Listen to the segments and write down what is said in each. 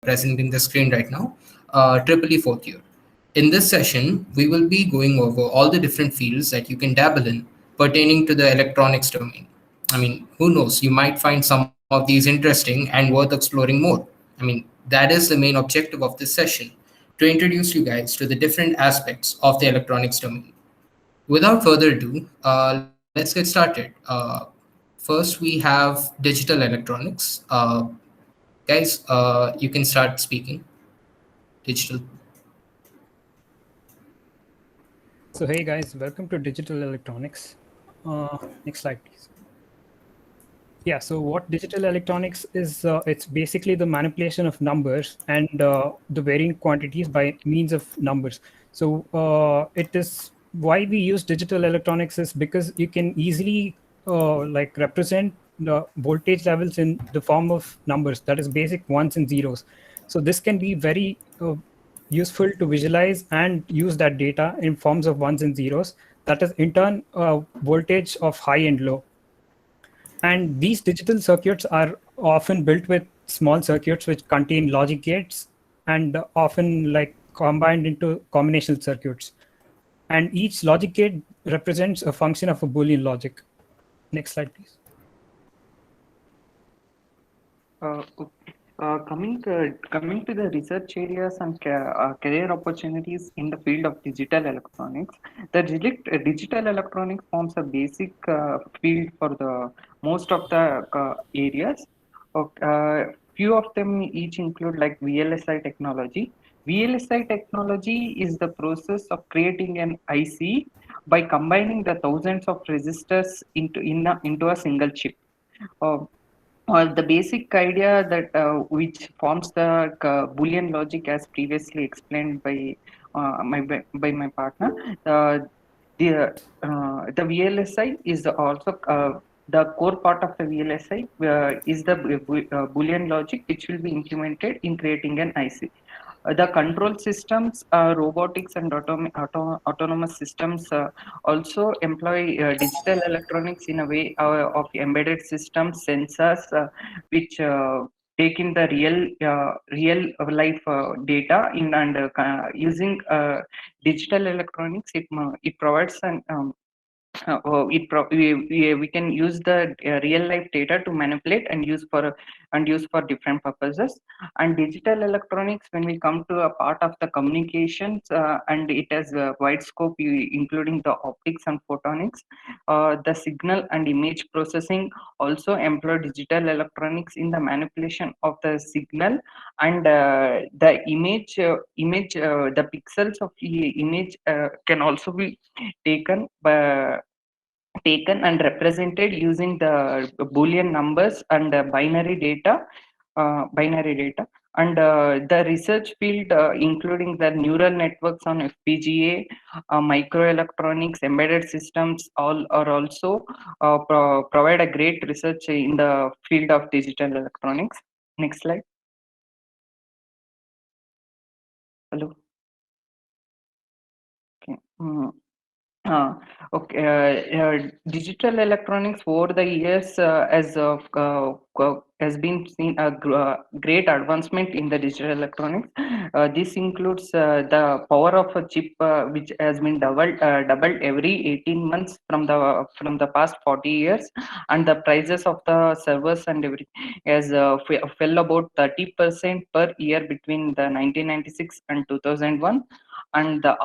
present in the screen right now, triple E fourth year. In this session, we will be going over all the different fields that you can dabble in pertaining to the electronics domain. I mean, who knows? You might find some of these interesting and worth exploring more. I mean, that is the main objective of this session, to introduce you guys to the different aspects of the electronics domain. Without further ado, let's get started. First, we have digital electronics. Guys, you can start speaking. Digital. So hey guys, welcome to Digital Electronics. Next slide, please. Yeah, so what digital electronics is, it's basically the manipulation of numbers and the varying quantities by means of numbers. So it is why we use digital electronics is because you can easily like represent the voltage levels in the form of numbers, that is basic ones and zeros. So this can be very useful to visualize and use that data in forms of ones and zeros. That is in turn voltage of high and low. And these digital circuits are often built with small circuits which contain logic gates and often like combined into combinational circuits. And each logic gate represents a function of a Boolean logic. Next slide, please. Coming to the research areas and career opportunities in the field of digital electronics, the digital electronics forms a basic field for the most of the areas. Few of them each include like VLSI technology. VLSI technology is the process of creating an IC by combining the thousands of resistors into a single chip. Uh, the basic idea that which forms the Boolean logic, as previously explained by my partner, the VLSI is also the core part of the VLSI is the Boolean logic which will be implemented in creating an IC. The control systems, robotics, and autonomous systems also employ digital electronics in a way of embedded systems, sensors, which take in the real life data in and using digital electronics. It provides an we can use the real life data to manipulate and use for different purposes. And digital electronics, when we come to a part of the communications, and it has a wide scope including the optics and photonics, the signal and image processing also employ digital electronics in the manipulation of the signal and the the pixels of the image can also be taken by taken and represented using the Boolean numbers and binary data. And the research field, including the neural networks on FPGA, microelectronics, embedded systems, all are also provide a great research in the field of digital electronics. Next slide. Hello. Okay. Uh, Digital electronics over the years has been seen a great advancement in the digital electronics. This includes the power of a chip, which has been doubled every 18 months from the past 40 years, and the prices of the servers and everything has fell about 30% per year between the 1996 and 2001. And the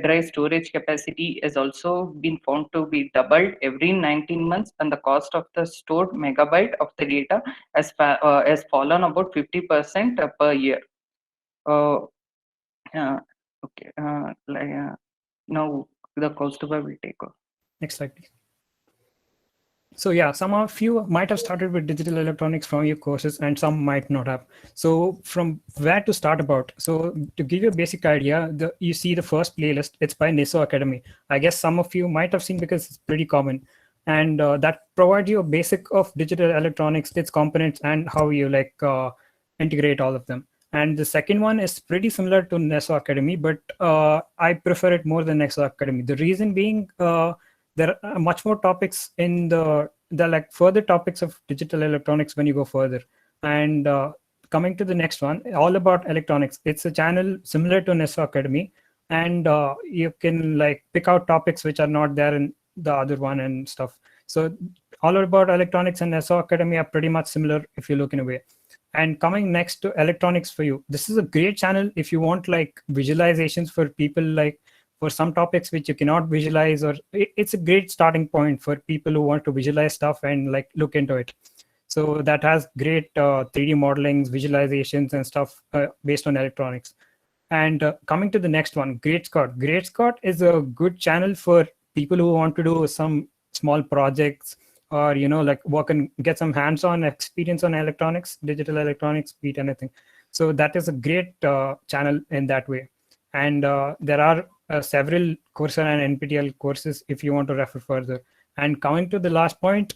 drive storage capacity has also been found to be doubled every 19 months, and the cost of the stored megabyte of the data has fallen about 50% per year. uh, uh, okay Now the Kaustuba will take off. Next slide, please. So yeah, some of you might have started with digital electronics from your courses and some might not have. So from where to start about? So to give you a basic idea, you see the first playlist, it's by NISO Academy. I guess some of you might have seen because it's pretty common. And that provides you a basic of digital electronics, its components, and how you like integrate all of them. And the second one is pretty similar to NISO Academy, but I prefer it more than NISO Academy. The reason being, there are much more topics in the like further topics of digital electronics when you go further, and coming to the next one, all about electronics. It's a channel similar to NESO Academy, and you can like pick out topics which are not there in the other one and stuff. So all about electronics and NESO Academy are pretty much similar if you look in a way. And coming next to electronics for you, this is a great channel if you want like visualizations for people, like for some topics which you cannot visualize, or it's a great starting point for people who want to visualize stuff and like look into it. So that has great 3D modelings, visualizations and stuff based on electronics. And coming to the next one, Great Scott. Great Scott is a good channel for people who want to do some small projects, or like work and get some hands-on experience on electronics, digital electronics, beat anything. So that is a great channel in that way. And there are several Coursera and NPTEL courses if you want to refer further. And coming to the last point,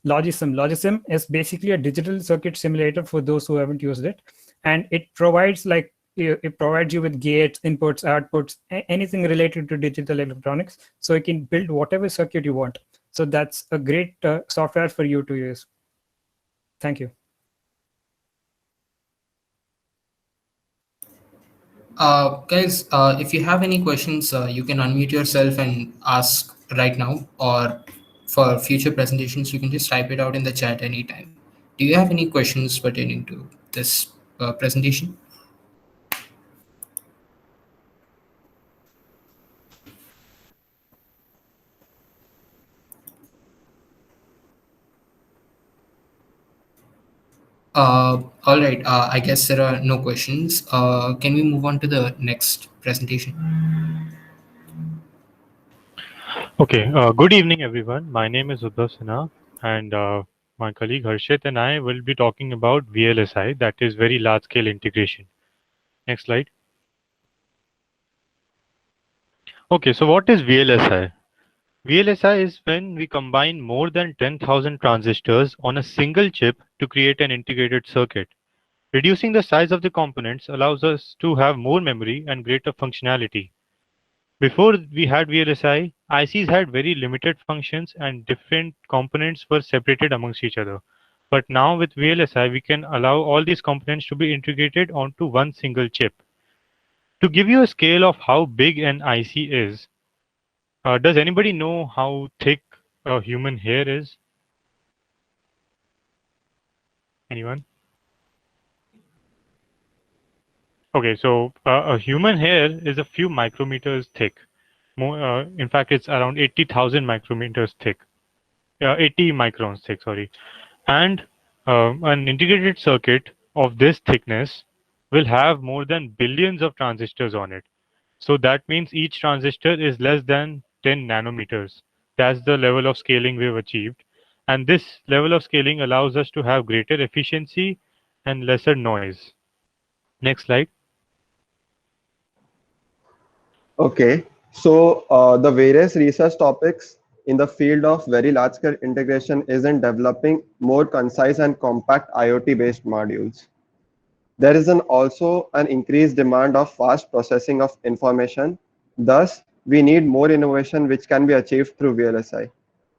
Logisim. Logisim is basically a digital circuit simulator for those who haven't used it, and it provides you with gates, inputs, outputs, anything related to digital electronics, so you can build whatever circuit you want. So that's a great software for you to use. Thank you. Guys, if you have any questions, you can unmute yourself and ask right now, or for future presentations, you can just type it out in the chat anytime. Do you have any questions pertaining to this presentation? All right, I guess there are no questions. Can we move on to the next presentation? Okay, good evening, everyone. My name is Uddhav Sinha, and my colleague Harshit and I will be talking about VLSI, that is very large scale integration. Next slide. Okay, so what is VLSI? VLSI is when we combine more than 10,000 transistors on a single chip to create an integrated circuit. Reducing the size of the components allows us to have more memory and greater functionality. Before we had VLSI, ICs had very limited functions and different components were separated amongst each other. But now with VLSI, we can allow all these components to be integrated onto one single chip. To give you a scale of how big an IC is, does anybody know how thick a human hair is? Anyone? Okay, so a human hair is a few micrometers thick. In fact, it's around 80,000 micrometers thick. 80 microns thick, sorry. And an integrated circuit of this thickness will have more than billions of transistors on it. So that means each transistor is less than 10 nanometers. That's the level of scaling we've achieved. And this level of scaling allows us to have greater efficiency and lesser noise. Next slide. Okay, so the various research topics in the field of very large scale integration is in developing more concise and compact IoT based modules. There is also an increased demand of fast processing of information. Thus, we need more innovation which can be achieved through VLSI.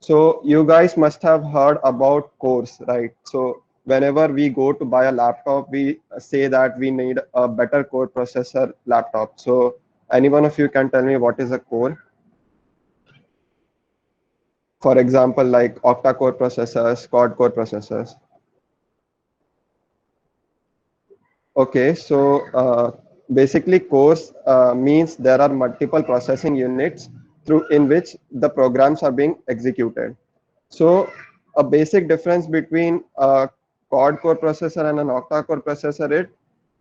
So you guys must have heard about cores, right? So whenever we go to buy a laptop, we say that we need a better core processor laptop. So any one of you can tell me what is a core? For example, like octa-core processors, quad-core processors. Okay, so basically cores means there are multiple processing units in which the programs are being executed. So a basic difference between a quad-core processor and an octa-core processor is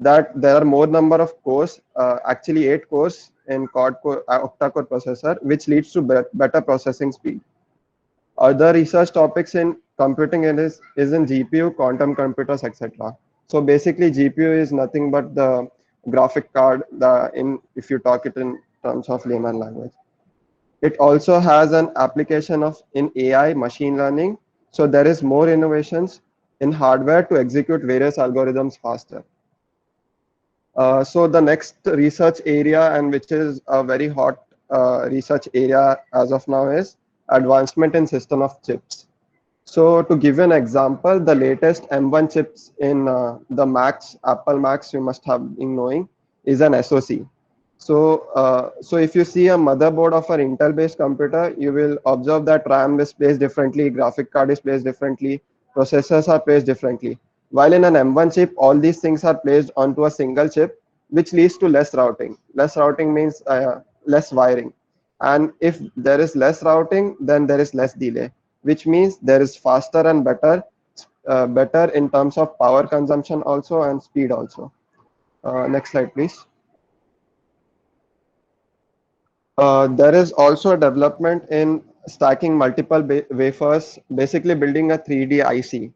that there are more number of cores, actually 8 cores in quad-core, octa-core processor, which leads to better processing speed. Other research topics in computing is in GPU, quantum computers, etc. So basically, GPU is nothing but the graphic card. If you talk it in terms of layman language, it also has an application in AI, machine learning. So there is more innovations in hardware to execute various algorithms faster. So the next research area, and which is a very hot research area as of now, is advancement in system of chips. So to give you an example, the latest M1 chips in the Macs, Apple Macs, you must have been knowing, is an SoC. So if you see a motherboard of an Intel-based computer, you will observe that RAM is placed differently, graphic card is placed differently, processors are placed differently. While in an M1 chip, all these things are placed onto a single chip, which leads to less routing. Less routing means less wiring. And if there is less routing, then there is less delay, which means there is faster and better in terms of power consumption also and speed also. Next slide, please. There is also a development in stacking multiple wafers, basically building a 3D IC.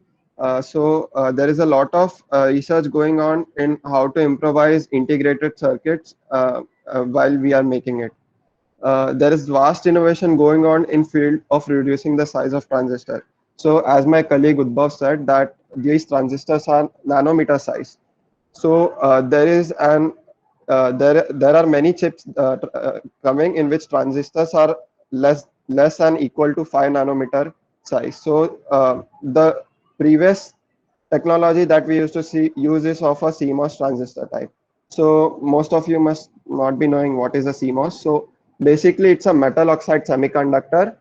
There is a lot of research going on in how to improvise integrated circuits while we are making it. There is vast innovation going on in field of reducing the size of transistor. So as my colleague Udbhav said, that these transistors are nanometer size. So there are many chips coming in which transistors are less than equal to 5 nanometer size. So the previous technology that we used to use is of a CMOS transistor type. So most of you must not be knowing what is a CMOS. So basically it's a metal oxide semiconductor.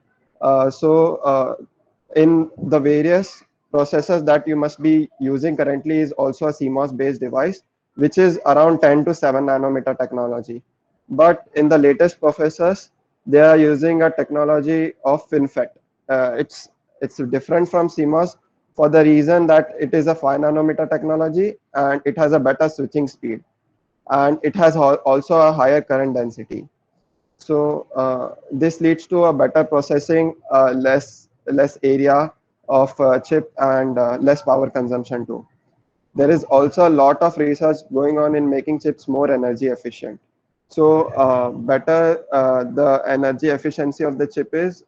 In the various processors that you must be using currently is also a CMOS based device, which is around 10 to 7 nanometer technology. But in the latest processors, they are using a technology of FinFET. It's different from CMOS for the reason that it is a 5 nanometer technology and it has a better switching speed, and it has also a higher current density. So this leads to a better processing, less area of chip, and less power consumption too. There is also a lot of research going on in making chips more energy efficient. So better the energy efficiency of the chip is,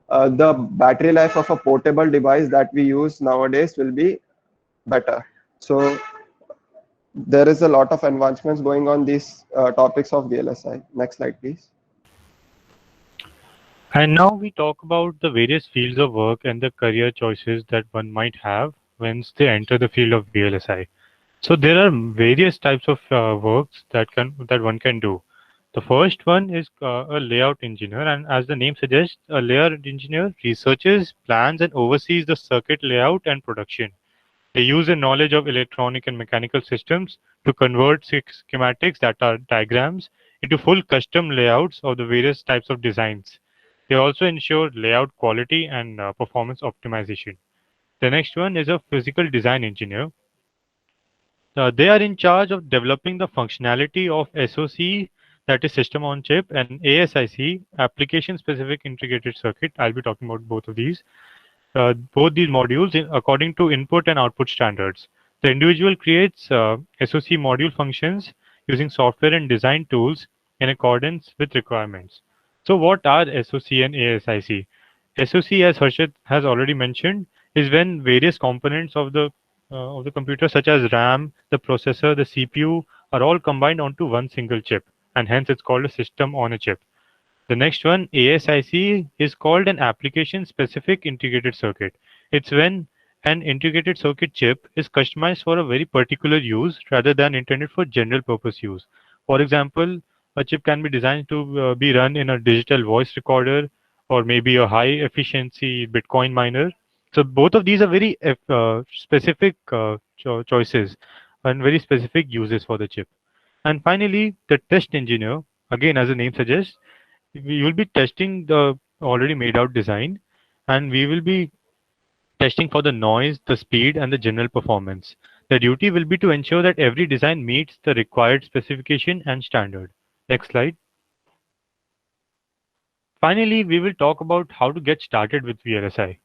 the battery life of a portable device that we use nowadays will be better. So there is a lot of advancements going on these topics of VLSI. Next slide, please. And now we talk about the various fields of work and the career choices that one might have once they enter the field of VLSI. So there are various types of works that one can do. The first one is a layout engineer, and as the name suggests, a layout engineer researches, plans, and oversees the circuit layout and production. They use a knowledge of electronic and mechanical systems to convert schematics, that are diagrams, into full custom layouts of the various types of designs. They also ensure layout quality and performance optimization. The next one is a physical design engineer. They are in charge of developing the functionality of SoC, that is system on chip, and ASIC, application specific integrated circuit. I'll be talking about both of these. Both these modules according to input and output standards. The individual creates SoC module functions using software and design tools in accordance with requirements. So what are SoC and ASIC? SoC, as Harshit has already mentioned, is when various components of the computer, such as RAM, the processor, the CPU, are all combined onto one single chip, and hence it's called a system on a chip. The next one, ASIC, is called an application-specific integrated circuit. It's when an integrated circuit chip is customized for a very particular use rather than intended for general purpose use. For example, a chip can be designed to be run in a digital voice recorder or maybe a high efficiency Bitcoin miner. So both of these are very specific choices and very specific uses for the chip. And finally, the test engineer, again, as the name suggests, we will be testing the already made out design, and we will be testing for the noise, the speed, and the general performance. The duty will be to ensure that every design meets the required specification and standard. Next slide. Finally, we will talk about how to get started with VLSI.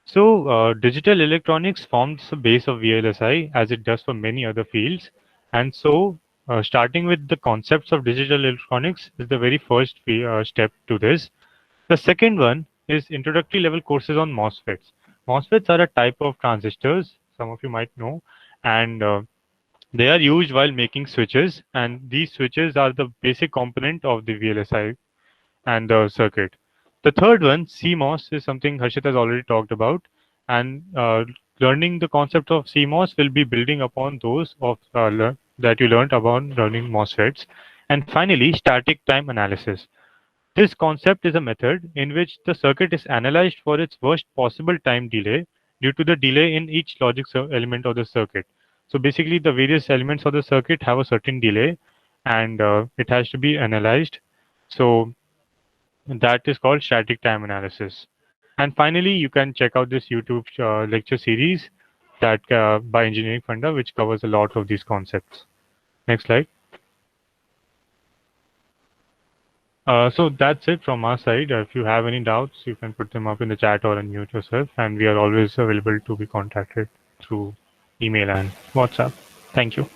So, digital electronics forms the base of VLSI as it does for many other fields. And so, starting with the concepts of digital electronics is the very first step to this. The second one is introductory level courses on MOSFETs. MOSFETs are a type of transistors, some of you might know, and they are used while making switches, and these switches are the basic component of the VLSI and the circuit. The third one, CMOS, is something Harshit has already talked about, and learning the concept of CMOS will be building upon those of that you learned about learning MOSFETs. And finally, static time analysis. This concept is a method in which the circuit is analyzed for its worst possible time delay due to the delay in each logic element of the circuit. So basically, the various elements of the circuit have a certain delay, and it has to be analyzed. So that is called static time analysis. And finally, you can check out this YouTube lecture series that by Engineering Funda, which covers a lot of these concepts. Next slide. So that's it from our side. If you have any doubts, you can put them up in the chat or unmute yourself. And we are always available to be contacted through email and WhatsApp. Thank you.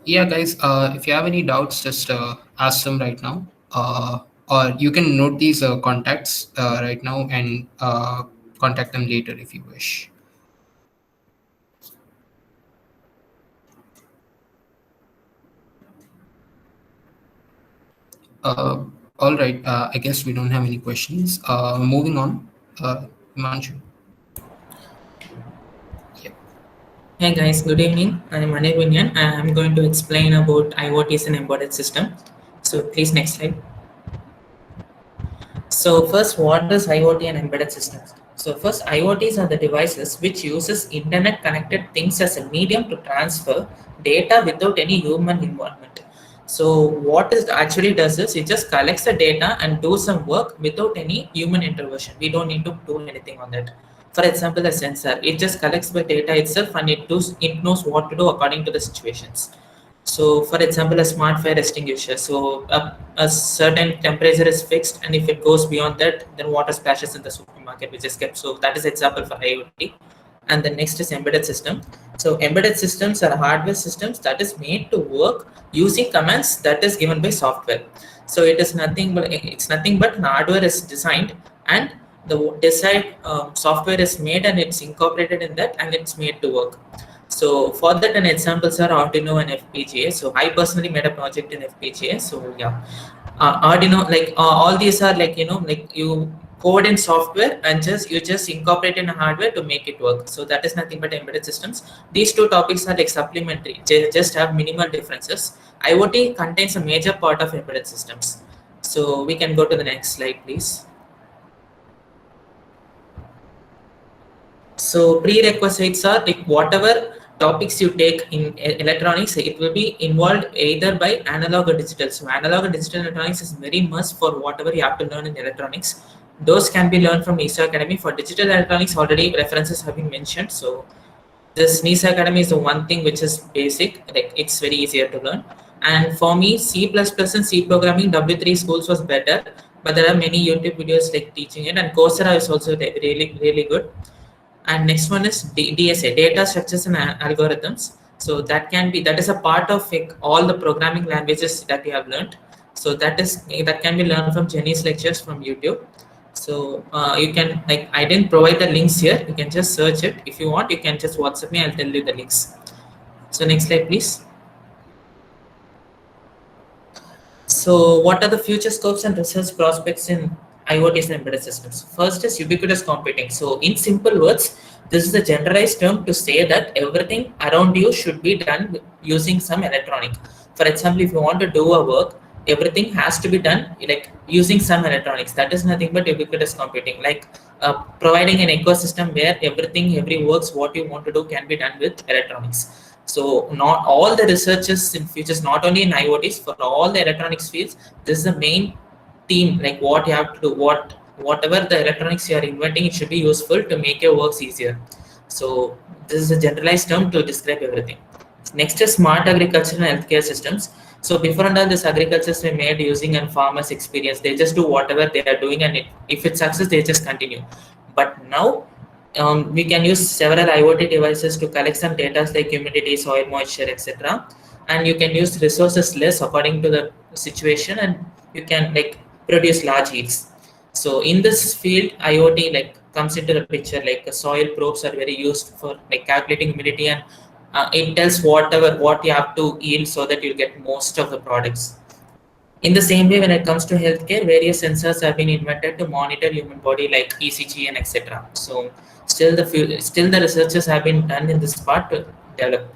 Yeah, guys, if you have any doubts, just ask them right now. Or you can note these contacts right now and contact them later if you wish. All right, I guess we don't have any questions. Moving on, Himanshu. Hey guys, good evening. I'm Anirvinyan and I'm going to explain about IoTs and embedded system. So please next slide. So first, what is IoT and embedded systems? So first, IoTs are the devices which uses internet connected things as a medium to transfer data without any human involvement. So what it actually does is it just collects the data and do some work without any human intervention. We don't need to do anything on that. For example, a sensor, it just collects the data itself and it knows what to do according to the situations. So for example, a smart fire extinguisher. So a certain temperature is fixed, and if it goes beyond that, then water splashes in the supermarket, which is kept. So that is example for IoT. And the next is embedded system. So embedded systems are hardware systems that is made to work using commands that is given by software. So it's nothing but hardware is designed and the desired software is made and it's incorporated in that and it's made to work. So for that, an examples are Arduino and FPGA. So I personally made a project in FPGA. So yeah, Arduino, like all these are like, like you code in software and you just incorporate in hardware to make it work. So that is nothing but embedded systems. These two topics are like supplementary, they just have minimal differences. IoT contains a major part of embedded systems. So we can go to the next slide, please. So prerequisites are like whatever topics you take in electronics, it will be involved either by analog or digital. So analog and digital electronics is very must for whatever you have to learn in electronics. Those can be learned from NISA Academy. For digital electronics, already references have been mentioned. So this NISA Academy is the one thing which is basic, like it's very easier to learn. And for me, C++ and C programming, W3 schools was better, but there are many YouTube videos like teaching it, and Coursera is also really good. And next one is DSA, data structures and algorithms. So that is a part of like all the programming languages that you have learned. So that can be learned from Jenny's lectures from YouTube. So you can, like, I didn't provide the links here. You can just search it. If you want, you can just WhatsApp me. I'll tell you the links. So next slide, please. So what are the future scopes and research prospects in IoTs and embedded systems? First is ubiquitous computing. So in simple words, this is a generalized term to say that everything around you should be done using some electronic. For example, if you want to do a work, everything has to be done like using some electronics. That is nothing but ubiquitous computing, like providing an ecosystem where every works what you want to do can be done with electronics. So not all the researchers in futures, not only in IoTs, for all the electronics fields, this is the main theme, like what you have to do, whatever the electronics you are inventing, it should be useful to make your works easier. So this is a generalized term to describe everything. Next is smart agriculture and healthcare systems. So before and all, this agricultures were made using and farmers experience. They just do whatever they are doing, and if it succeeds, they just continue. But now we can use several IoT devices to collect some data like humidity, soil moisture, etc. And you can use resources less according to the situation, and you can like produce large yields. So in this field, IoT like comes into the picture. Like soil probes are very used for like calculating humidity, and it tells what you have to yield so that you get most of the products. In the same way, when it comes to healthcare, various sensors have been invented to monitor human body like ECG and etc. So still the researches have been done in this part to develop.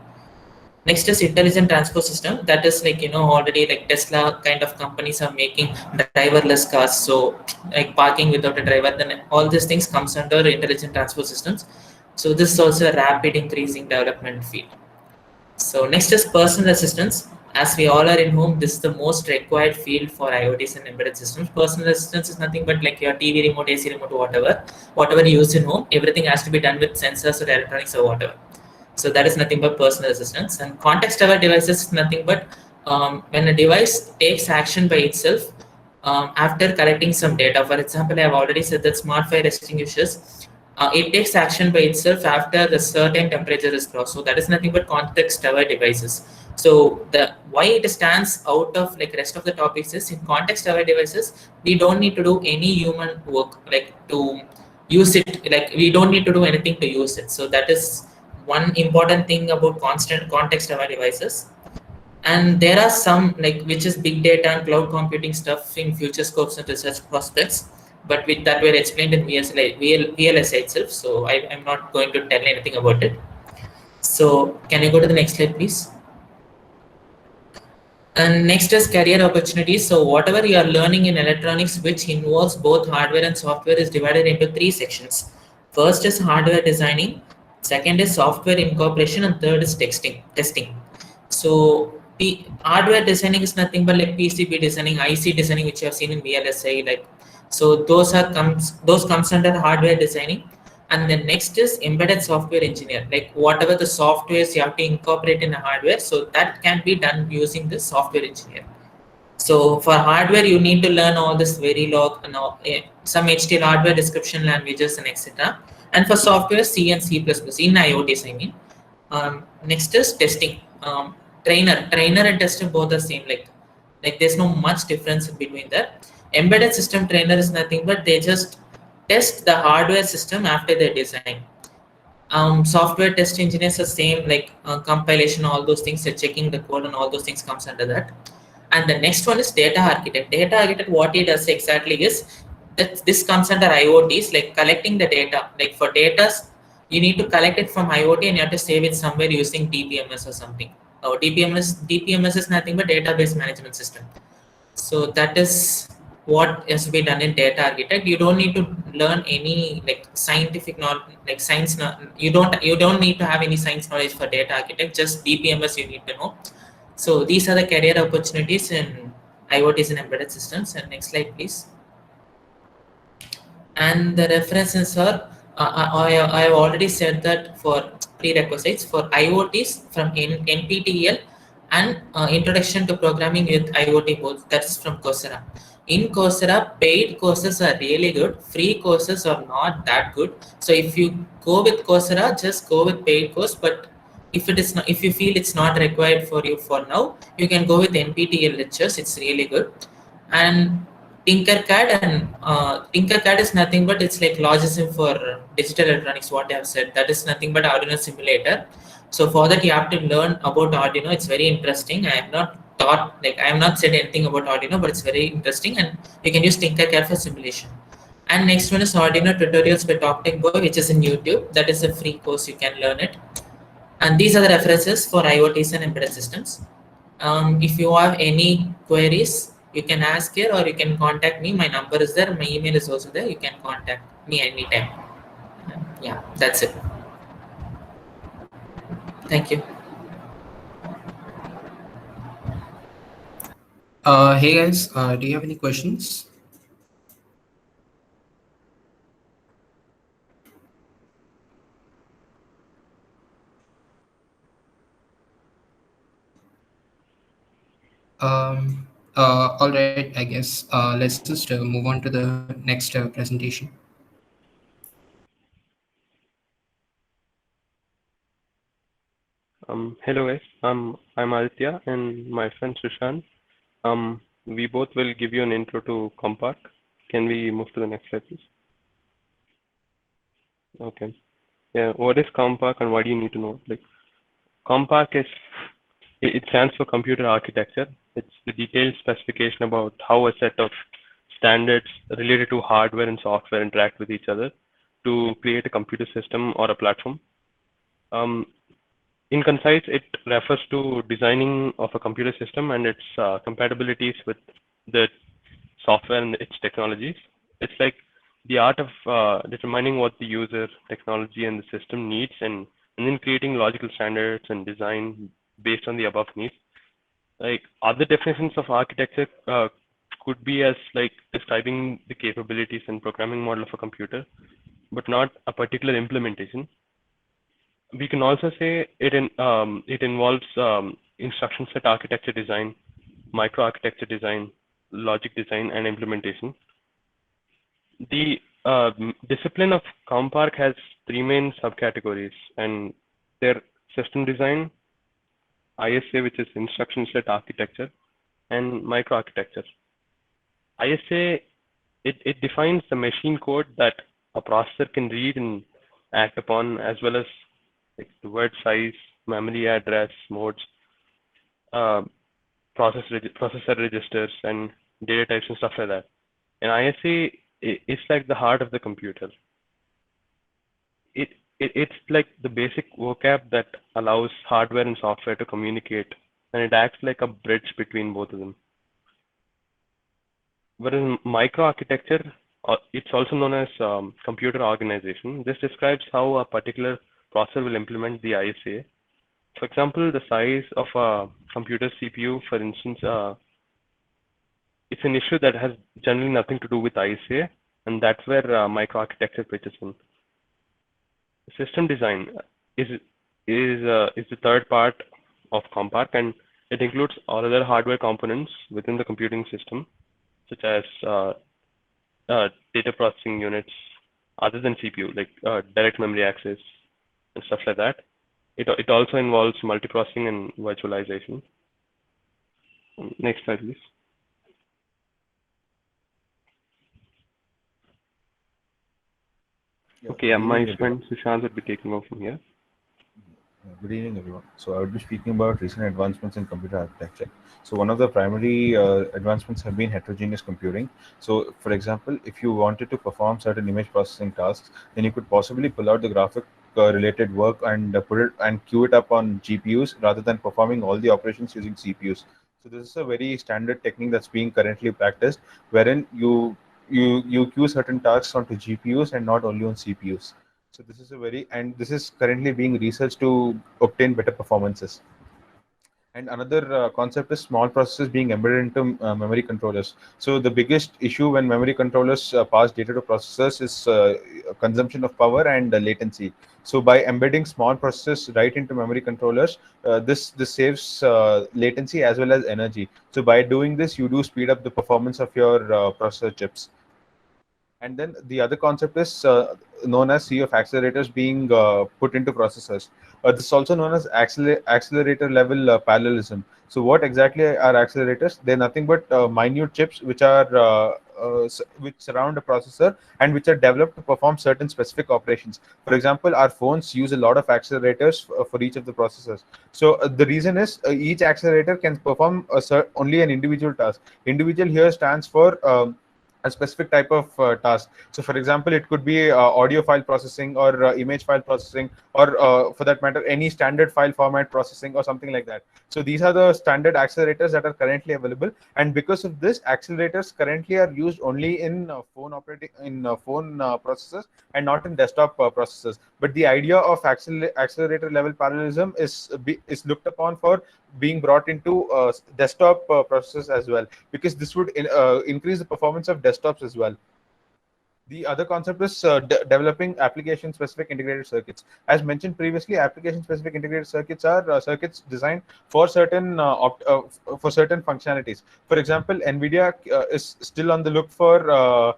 Next is intelligent transport system. That is like, already like Tesla kind of companies are making driverless cars. So like parking without a driver, then all these things comes under intelligent transport systems. So this is also a rapid increasing development field. So next is personal assistance. As we all are in home, this is the most required field for IoTs and embedded systems. Personal assistance is nothing but like your TV remote, AC remote, whatever you use in home, everything has to be done with sensors or electronics or whatever. So that is nothing but personal assistance. And context-aware devices is nothing but when a device takes action by itself after collecting some data. For example, I have already said that smart fire extinguishers, it takes action by itself after the certain temperature is crossed. So that is nothing but context-aware devices. So the why it stands out of like rest of the topics is in context-aware devices, we don't need to do any human work like to use it. Like we don't need to do anything to use it. So that is one important thing about constant context-aware devices. And there are some like which is big data and cloud computing stuff in future scopes and research prospects, but with that were explained in VLSI itself. So I'm not going to tell anything about it. So can you go to the next slide, please? And next is career opportunities. So whatever you are learning in electronics, which involves both hardware and software, is divided into 3 sections. First is hardware designing, second is software incorporation, and third is testing. So the hardware designing is nothing but like PCB designing, IC designing, which you have seen in VLSI. Like so, those comes under hardware designing. And then next is embedded software engineer, like whatever the softwares you have to incorporate in a hardware, so that can be done using the software engineer. So for hardware, you need to learn all this Verilog and some HTML hardware description languages and etc. And for software, C and C++ in IoTs, I mean. Next is testing. Trainer and tester both are same. Like there's no much difference between that. Embedded system trainer is nothing but they just test the hardware system after their design. Software test engineers are same, like compilation, all those things, checking the code and all those things comes under that. And the next one is data architect. Data architect, what it does exactly is that this comes under IoTs, like collecting the data. Like for data, you need to collect it from IoT and you have to save it somewhere using DBMS or something. DBMS is nothing but database management system. So that is what has to be done in data architect. You don't need to learn any like scientific knowledge, like science. You don't need to have any science knowledge for data architect. Just DBMS you need to know. So these are the career opportunities in IoTs and embedded systems. And next slide, please. And the references are, I have already said that for prerequisites for IoTs from NPTEL and Introduction to Programming with IoT Boards, that's from Coursera. In Coursera, paid courses are really good. Free courses are not that good. So if you go with Coursera, just go with paid course. But if you feel it's not required for you for now, you can go with NPTEL lectures. It's really good. And Tinkercad Tinkercad is nothing but it's like Logism for digital electronics. What I have said, that is nothing but Arduino simulator. So for that you have to learn about Arduino. It's very interesting. I have not said anything about Arduino, but it's very interesting, and you can use Tinkercad for simulation. And next one is Arduino tutorials by TalkTech Boy, which is in YouTube. That is a free course, you can learn it. And these are the references for IoTs and embedded systems. If you have any queries, you can ask here or you can contact me. My number is there. My email is also there. You can contact me anytime. Yeah, that's it. Thank you. Hey guys, do you have any questions? All right, I guess let's just move on to the next presentation. Hello guys, I'm Aditya and my friend Sushant. We both will give you an intro to Compaq. Can we move to the next slide, please? Okay. Yeah, what is Compaq and why do you need to know? Like, Compaq it stands for Computer Architecture. It's the detailed specification about how a set of standards related to hardware and software interact with each other to create a computer system or a platform. Um, in concise, it refers to designing of a computer system and its compatibilities with the software and its technologies. It's like the art of determining what the user, technology, and the system needs, and then creating logical standards and design based on the above needs. Like other definitions of architecture could be as like describing the capabilities and programming model of a computer, but not a particular implementation. We can also say it involves instruction set architecture design, microarchitecture design, logic design, and implementation. The discipline of Compark has three main subcategories, and they're system design, ISA, which is instruction set architecture, and microarchitecture. ISA, it defines the machine code that a processor can read and act upon, as well as like the word size, memory address, modes, uh, processor registers, and data types and stuff like that. And ISA is like the heart of the computer. It's like the basic vocab that allows hardware and software to communicate, and it acts like a bridge between both of them. Whereas microarchitecture, it's also known as computer organization. This describes how a particular processor will implement the ISA. For example, the size of a computer CPU, for instance, it's an issue that has generally nothing to do with ISA, and that's where microarchitecture pitches in. System design is the third part of Compark, and it includes all other hardware components within the computing system, such as data processing units other than CPU, like direct memory access and stuff like that. It also involves multiprocessing and virtualization. Next slide, please. Okay, yeah, my friend Sushant will be taking over from here. Good evening, everyone. So I will be speaking about recent advancements in computer architecture. So one of the primary advancements have been heterogeneous computing. So for example, if you wanted to perform certain image processing tasks, then you could possibly pull out the graphic related work and put it and queue it up on GPUs rather than performing all the operations using CPUs. So this is a very standard technique that's being currently practiced, wherein you queue certain tasks onto GPUs and not only on CPUs. So this is this is currently being researched to obtain better performances. And another concept is small processors being embedded into memory controllers. So the biggest issue when memory controllers pass data to processors is consumption of power and latency. So by embedding small processors right into memory controllers, this saves latency as well as energy. So by doing this, you do speed up the performance of your processor chips. And then the other concept is known as sea of accelerators being put into processors. This is also known as accelerator level parallelism. So what exactly are accelerators? They're nothing but minute chips which which surround a processor and which are developed to perform certain specific operations. For example, our phones use a lot of accelerators for each of the processors. So the reason is each accelerator can perform only an individual task. Individual here stands for a specific type of task. So for example, it could be audio file processing or image file processing, or for that matter, any standard file format processing or something like that. So these are the standard accelerators that are currently available. And because of this, accelerators currently are used only in phone processors and not in desktop processors. But the idea of accelerator level parallelism is looked upon for being brought into desktop processors as well, because this would increase the performance of desktops as well. The other concept is developing application-specific integrated circuits. As mentioned previously, application-specific integrated circuits are circuits designed for certain functionalities. For example, NVIDIA is still on the look for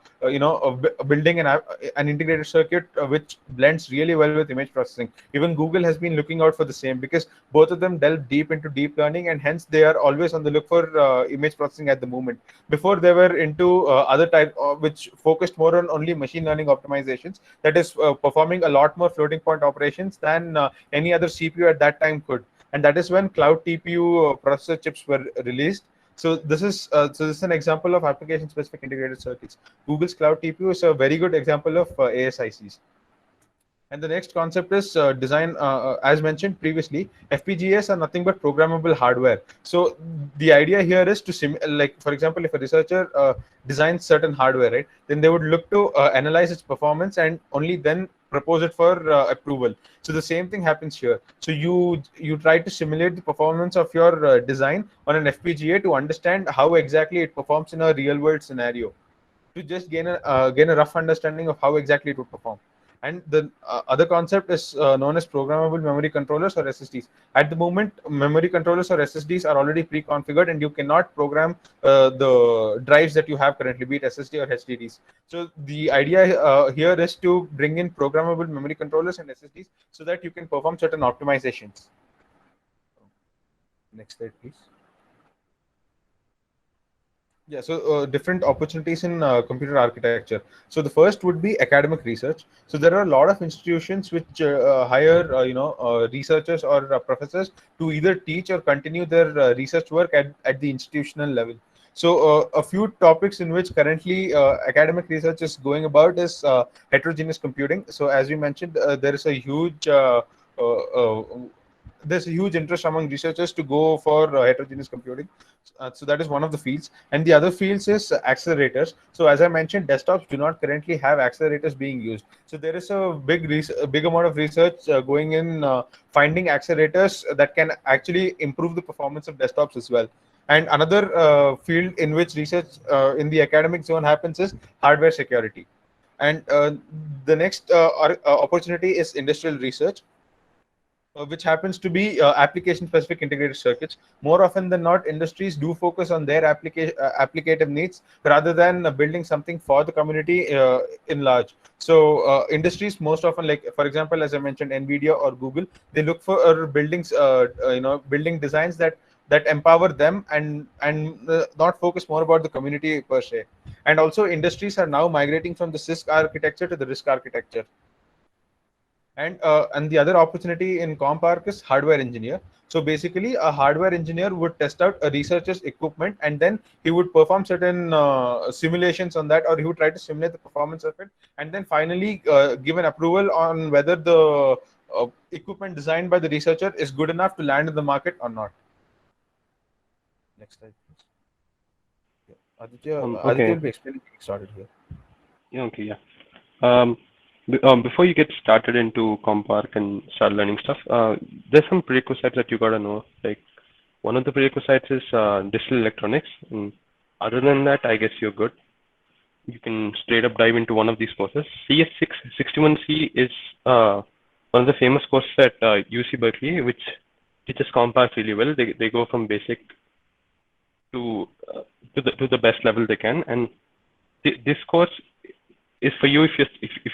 building an integrated circuit which blends really well with image processing. Even Google has been looking out for the same, because both of them delve deep into deep learning, and hence they are always on the look for image processing at the moment. Before, they were into other type which focused more on only machine learning optimizations, that is performing a lot more floating point operations than any other CPU at that time could. And that is when cloud TPU processor chips were released. So this is an example of application specific integrated circuits. Google's Cloud TPU is a very good example of ASICs. And the next concept is design. As mentioned previously, FPGAs are nothing but programmable hardware. So the idea here is to like, for example, if a researcher designs certain hardware, right, then they would look to analyze its performance and only then propose it for approval. So the same thing happens here. So you try to simulate the performance of your design on an FPGA to understand how exactly it performs in a real world scenario, to just gain a rough understanding of how exactly it would perform. And the other concept is known as programmable memory controllers or SSDs. At the moment, memory controllers or SSDs are already pre-configured, and you cannot program the drives that you have currently, be it SSD or HDDs. So the idea here is to bring in programmable memory controllers and SSDs so that you can perform certain optimizations. Next slide, please. Yeah, so different opportunities in computer architecture. So the first would be academic research. So there are a lot of institutions which hire, researchers or professors to either teach or continue their research work at the institutional level. So a few topics in which currently academic research is going about is heterogeneous computing. So as we mentioned, there's a huge interest among researchers to go for heterogeneous computing. So that is one of the fields, and the other fields is accelerators. So as I mentioned, desktops do not currently have accelerators being used. So there is a big amount of research going in finding accelerators that can actually improve the performance of desktops as well. And another field in which research in the academic zone happens is hardware security. And the next opportunity is industrial research, which happens to be application-specific integrated circuits. More often than not, industries do focus on their applicative needs rather than building something for the community in large. So industries most often, like for example, as I mentioned, NVIDIA or Google, they look for buildings, building designs that empower them and not focus more about the community per se. And also, industries are now migrating from the CISC architecture to the RISC architecture. And the other opportunity in CompArc is hardware engineer. So basically, a hardware engineer would test out a researcher's equipment, and then he would perform certain simulations on that, or he would try to simulate the performance of it, and then finally give an approval on whether the equipment designed by the researcher is good enough to land in the market or not. Next slide, please. Yeah. Aditya will be explaining getting started here. Yeah, okay, yeah. Before you get started into CompArc and start learning stuff, there's some prerequisites that you gotta know. Like, one of the prerequisites is digital electronics, and other than that, I guess you're good. You can straight up dive into one of these courses. CS61C is one of the famous courses at UC Berkeley, which teaches CompArc really well. They go from basic to the best level they can, and this course is for you if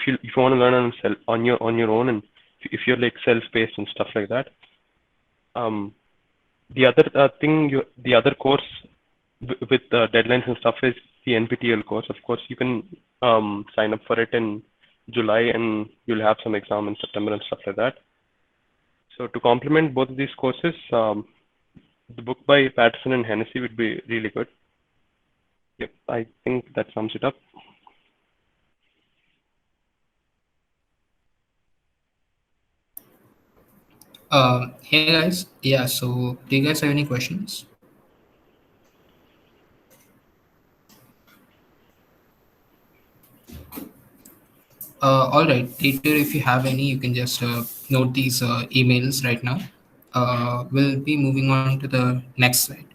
you want to learn on your own, and if you're like self-paced and stuff like that. The other course with deadlines and stuff is the NPTEL course. Of course, you can sign up for it in July, and you'll have some exam in September and stuff like that. So to complement both of these courses, the book by Patterson and Hennessy would be really good. Yep, I think that sums it up. Hey guys, yeah, so do you guys have any questions? All right, later if you have any, you can just note these emails right now. We'll be moving on to the next slide.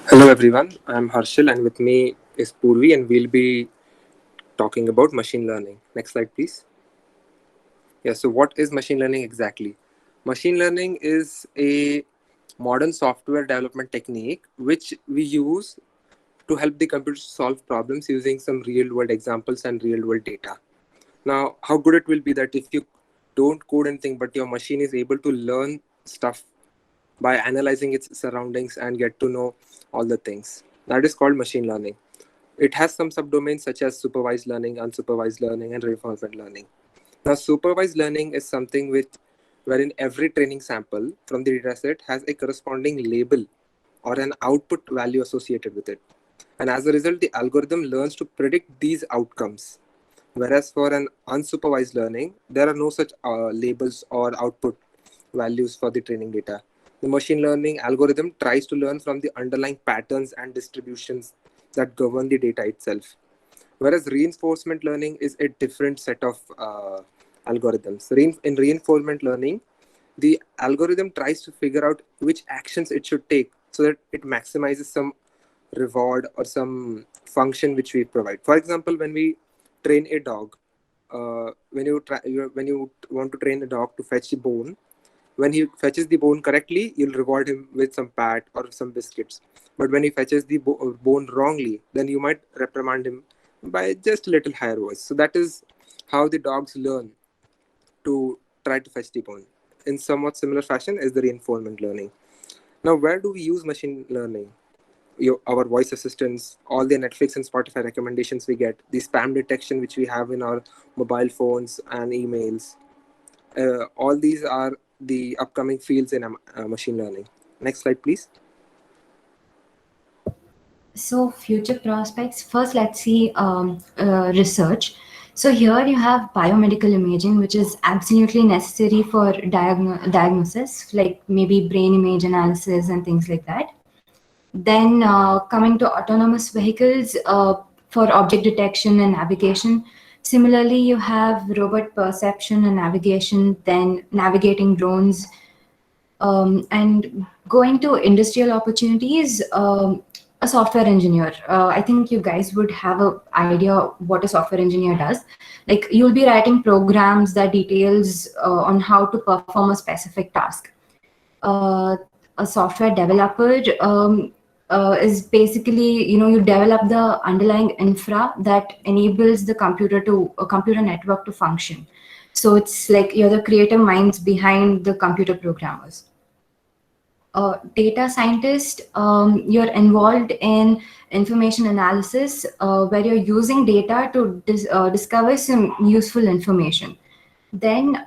Hello everyone, I'm Harshil and with me is Purvi and we'll be talking about machine learning. Next slide please. Yeah, so what is machine learning exactly? Machine learning is a modern software development technique which we use to help the computer solve problems using some real world examples and real world data. Now, how good it will be that if you don't code anything but your machine is able to learn stuff by analyzing its surroundings and get to know all the things. That is called machine learning. It has some subdomains such as supervised learning, unsupervised learning, and reinforcement learning. Now, supervised learning is something which wherein every training sample from the dataset has a corresponding label or an output value associated with it. And as a result, the algorithm learns to predict these outcomes. Whereas for an unsupervised learning, there are no such labels or output values for the training data. The machine learning algorithm tries to learn from the underlying patterns and distributions that govern the data itself. Whereas reinforcement learning is a different set of algorithms. In reinforcement learning, the algorithm tries to figure out which actions it should take so that it maximizes some reward or some function which we provide. For example, when we train a dog, when you want to train a dog to fetch the bone, when he fetches the bone correctly, you'll reward him with some pat or some biscuits. But when he fetches the bone wrongly, then you might reprimand him by just a little higher voice. So that is how the dogs learn to try to fetch the bone. In somewhat similar fashion is the reinforcement learning. Now, where do we use machine learning? Our voice assistants, all the Netflix and Spotify recommendations we get, the spam detection which we have in our mobile phones and emails. All these are the upcoming fields in machine learning. Next slide, please. So future prospects, first let's see research. So here you have biomedical imaging, which is absolutely necessary for diagnosis, like maybe brain image analysis and things like that. Then coming to autonomous vehicles for object detection and navigation. Similarly, you have robot perception and navigation, then navigating drones, and going to industrial opportunities. A software engineer. I think you guys would have an idea what a software engineer does. Like you'll be writing programs that details on how to perform a specific task. A software developer is basically, you develop the underlying infra that enables the computer network to function. So it's like you're the creative minds behind the computer programmers. Data scientist, you're involved in information analysis where you're using data to discover some useful information. Then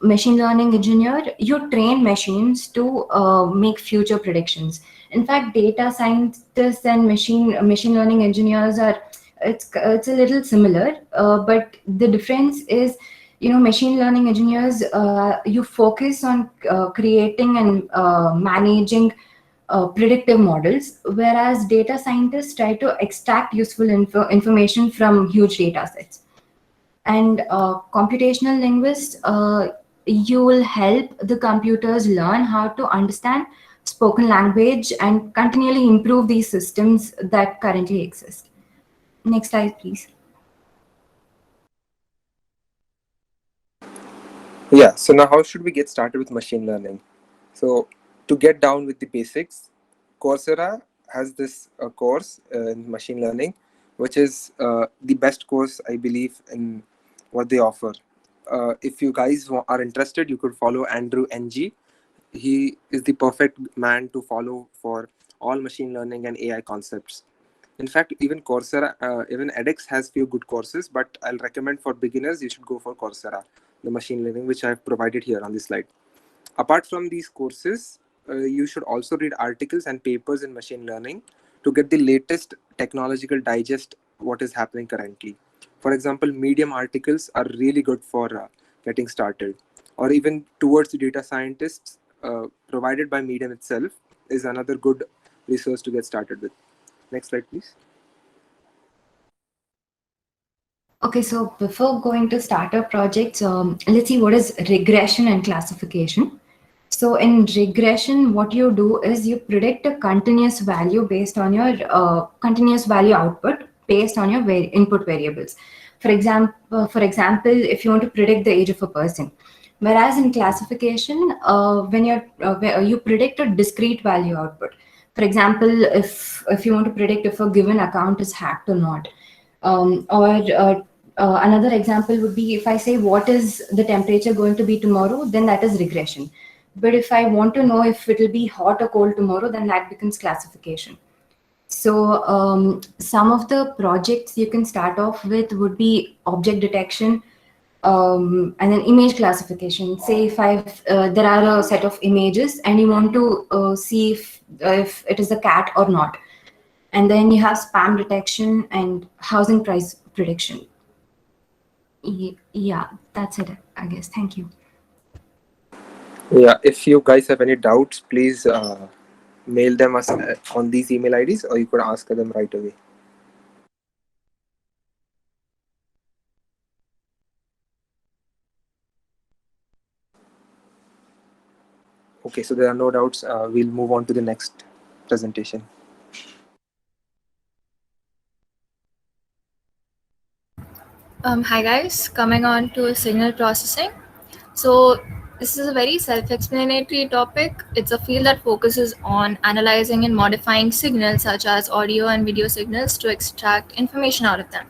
machine learning engineer, you train machines to make future predictions. In fact, data scientists and machine learning engineers it's a little similar, but the difference is, machine learning engineers, you focus on creating and managing predictive models, whereas data scientists try to extract useful information from huge data sets. And computational linguists, you will help the computers learn how to understand spoken language and continually improve these systems that currently exist. Next slide, please. Yeah, so now how should we get started with machine learning? So to get down with the basics, Coursera has this course in machine learning, which is the best course, I believe, in what they offer. If you guys are interested, you could follow Andrew Ng. He is the perfect man to follow for all machine learning and AI concepts. In fact, even Coursera, even edX has few good courses, but I'll recommend for beginners, you should go for Coursera, the machine learning, which I've provided here on this slide. Apart from these courses, you should also read articles and papers in machine learning to get the latest technological digest what is happening currently. For example, Medium articles are really good for getting started, or even towards the data scientists provided by Medium itself is another good resource to get started with. Next slide, please. Okay, so before going to startup projects, let's see what is regression and classification. So in regression, what you do is you predict a continuous value based on your continuous value output based on your input variables. For example, if you want to predict the age of a person, whereas in classification, when you predict a discrete value output. For example, if you want to predict if a given account is hacked or not, another example would be if I say what is the temperature going to be tomorrow, then that is regression. But if I want to know if it will be hot or cold tomorrow, then that becomes classification. So some of the projects you can start off with would be object detection, and then image classification. Say if there are a set of images and you want to see if it is a cat or not. And then you have spam detection and housing price prediction. Yeah, that's it, I guess. Thank you. Yeah, if you guys have any doubts, please mail them us on these email IDs, or you could ask them right away. Okay, so there are no doubts. We'll move on to the next presentation. Hi guys, coming on to signal processing. So this is a very self-explanatory topic. It's a field that focuses on analyzing and modifying signals such as audio and video signals to extract information out of them.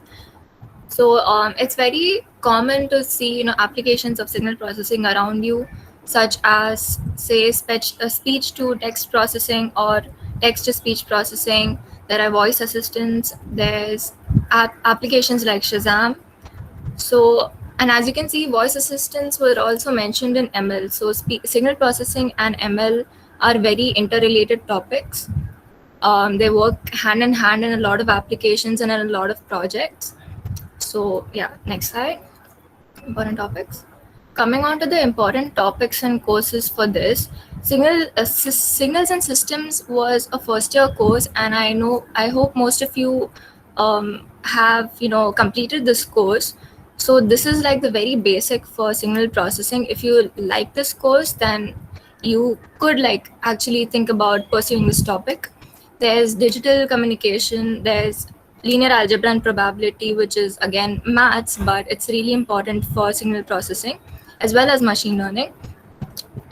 So it's very common to see applications of signal processing around you, such as say speech to text processing or text to speech processing. There are voice assistants. There's applications like Shazam. So, and as you can see, voice assistants were also mentioned in ML. So signal processing and ML are very interrelated topics. They work hand in hand in a lot of applications and in a lot of projects. So yeah, next slide. Important topics. Coming on to the important topics and courses for this, signals and systems was a first year course, and I hope most of you have completed this course. So this is like the very basic for signal processing. If you like this course, then you could actually think about pursuing this topic. There's digital communication, there's linear algebra and probability, which is again maths, but it's really important for signal processing, as well as machine learning.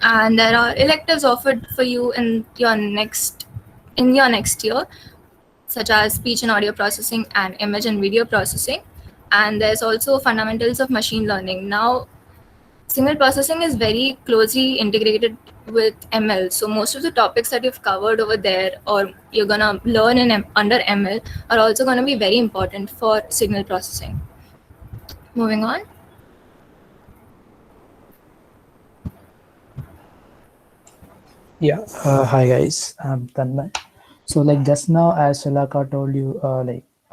And there are electives offered for you in your next year, such as speech and audio processing and image and video processing. And there's also fundamentals of machine learning. Now, signal processing is very closely integrated with ML. So most of the topics that you've covered over there or you're gonna learn under ML are also gonna be very important for signal processing. Moving on. Yeah, hi guys, I'm Tanmay. So just now, as Shalaka told you,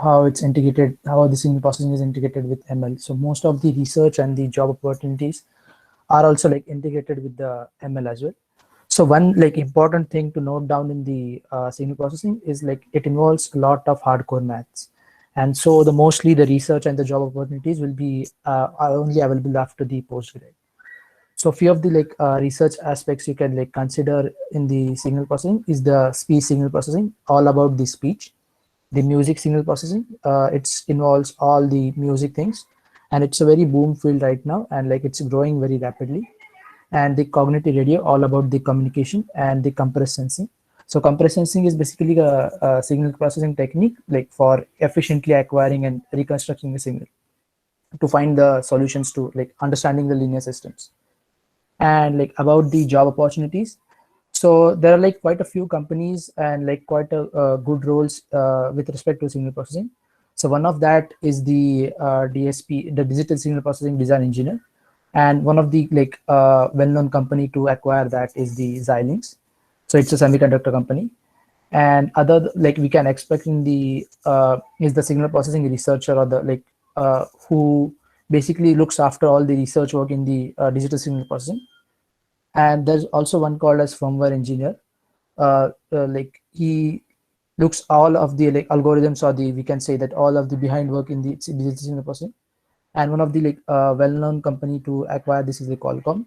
how it's integrated, how the signal processing is integrated with ML. So most of the research and the job opportunities are also integrated with the ML as well. So one important thing to note down in the signal processing is it involves a lot of hardcore maths, and so mostly the research and the job opportunities will be are only available after the postgrad. So few of the research aspects you can consider in the signal processing is the speech signal processing, all about the speech. The music signal processing, it involves all the music things, and it's a very boom field right now, and it's growing very rapidly. And the cognitive radio, all about the communication, and the compressed sensing. So compressed sensing is basically a signal processing technique for efficiently acquiring and reconstructing the signal to find the solutions to understanding the linear systems. And about the job opportunities, so there are quite a few companies and quite a good roles with respect to signal processing. So one of that is the DSP, the digital signal processing design engineer, and one of the well-known company to acquire that is the Xilinx. So it's a semiconductor company. And other we can expect in the is the signal processing researcher, or the who basically looks after all the research work in the digital signal processing. And there's also one called as firmware engineer. He looks all of the algorithms, or we can say that all of the behind work in the digital signal processing. And one of the well-known company to acquire this is the Qualcomm.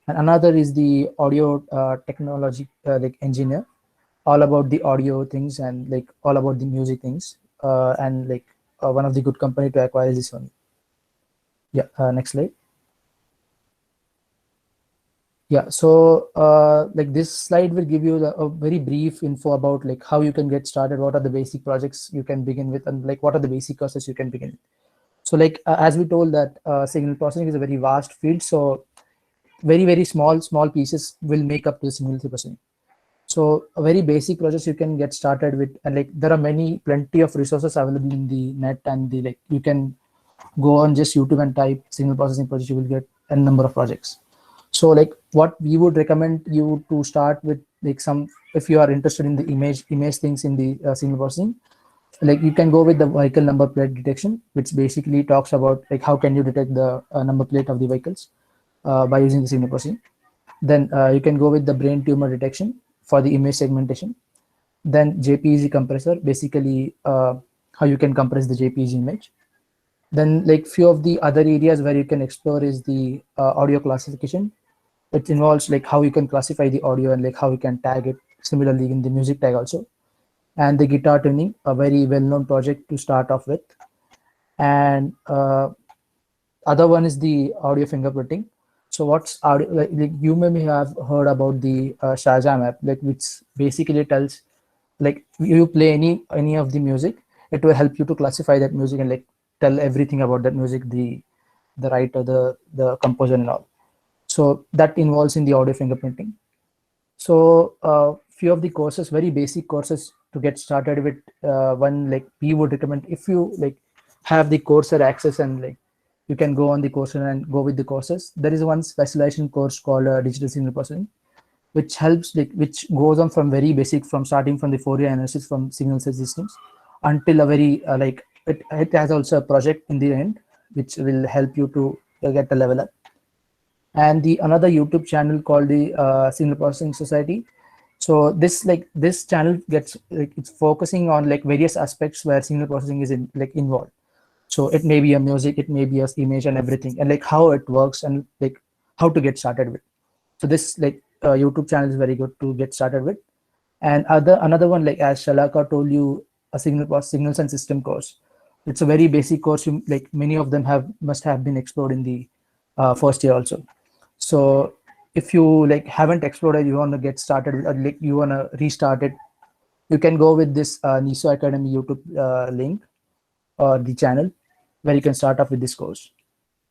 And another is the audio technology engineer, all about the audio things and all about the music things. And one of the good company to acquire is this one. Yeah, next slide. Yeah, so this slide will give you a very brief info about how you can get started, what are the basic projects you can begin with, and what are the basic courses you can begin with. So as we told that signal processing is a very vast field, so very small pieces will make up the signal processing. So a very basic projects you can get started with, and there are plenty of resources available in the net, and you can go on just YouTube and type signal processing project, you will get a number of projects. So like what we would recommend you to start with, like some, if you are interested in the image things in the signal processing, like you can go with the vehicle number plate detection, which basically talks about like how can you detect the number plate of the vehicles by using the signal processing. Then you can go with the brain tumor detection for the image segmentation. Then JPEG compressor, basically how you can compress the JPEG image. Then like few of the other areas where you can explore is the audio classification. It involves like how you can classify the audio and like how you can tag it, similarly in the music tag also. And the guitar tuning, a very well-known project to start off with. And other one is the audio fingerprinting. So what's audio, like you may have heard about the Shazam app, like which basically tells, like you play any of the music, it will help you to classify that music and like tell everything about that music, the writer, the composer and all. So that involves in the audio fingerprinting. So few of the courses, very basic courses to get started with. One, like we would recommend, if you like have the Coursera access and like you can go on the Coursera and go with the courses. There is one specialization course called digital signal processing, which helps, like which goes on from very basic, from starting from the Fourier analysis from signal systems until a very like it has also a project in the end which will help you to get a level up. And the another YouTube channel called the Signal Processing Society. So this channel gets like, it's focusing on like various aspects where signal processing is involved. So it may be a music, it may be a image and everything, and like how it works and like how to get started with. So this like YouTube channel is very good to get started with. And another one, like as Shalaka told you, a signals and system course. It's a very basic course. Like many of them must have been explored in the first year also. So if you like haven't explored it, you want to get started with, or like you want to restart it, you can go with this NISO Academy YouTube link or the channel where you can start off with this course.